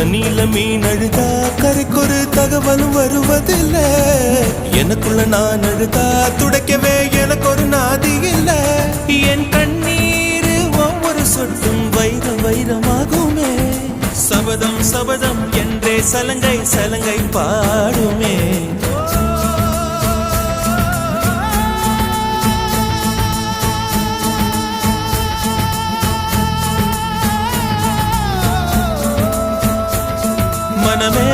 தண்ணியில மீன் அழுதா கரைக்கொரு தகவலும் வருவதில்லை. எனக்குள்ள நான் அழுதா துடைக்கவே எனக்கு ஒரு நாதி இல்லை. என் கண்ணீர் ஒவ்வொரு சொட்டும் வைரம் வைரமாகுமே. சபதம் சபதம் என்றே சலங்கை சலங்கை பாடுமே. மனமே